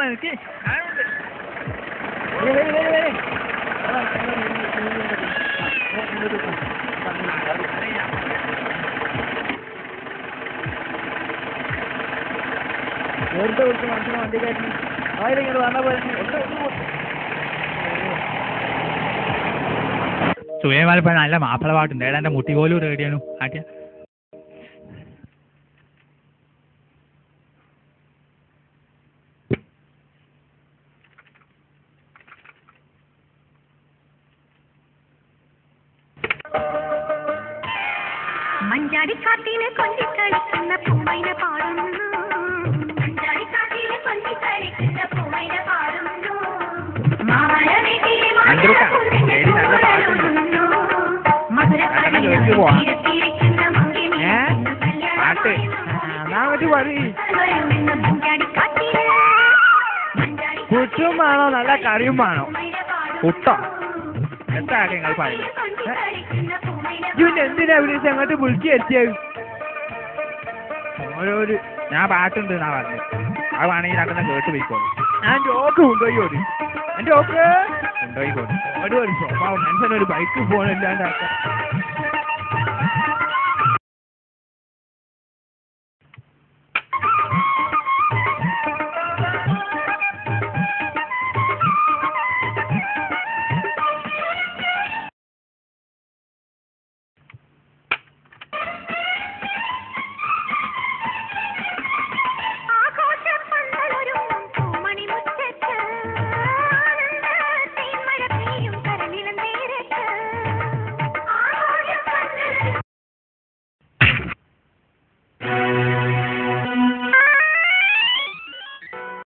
കാണാൻ എനിക്ക് നേരത്തെ വിളിച്ച് മനുഷ്യനെ വണ്ടി കയറ്റി ആയിരം വേണ്ട പോലെ സുയമാലിപ്പോ നല്ല മാപ്പിള പാട്ടുണ്ട് ഏടാ എൻ്റെ മുട്ടി പോലും റേഡിയാണ് ആട്ടിയ മഞ്ചാടിക്കാട്ടിലെ കൊഞ്ചിക്കളിക്കുന്ന പൂമൈന പാടുന്നു മഞ്ചാടിക്കാട്ടിലെ കൊഞ്ചിക്കളിക്കുന്ന പൂമൈന പാടുന്നു കുറ്റും വേണോ നല്ല കറിയും വേണോ കുട്ടോ എന്താ നിങ്ങൾ പറയുന്നത് ഇതിന് എന്തിനാ വിളിച്ച് അങ്ങോട്ട് വിളിച്ച് എത്തിയത് ഓരോരു ഞാൻ പാട്ടുണ്ട് എന്നാ പറഞ്ഞത് അത് വേണമെങ്കിൽ നടക്കുന്ന കേട്ട് പോയിക്കോളൂ ഞാൻ ജോക്ക് കൊണ്ടുപോയി എൻ്റെ ഓക്ക് കൊണ്ടുപോയിക്കോളൂ ഒരു സ്വഭാവം മനുഷ്യനൊരു ബൈക്ക് പോകണില്ലാണ്ടാക്കാം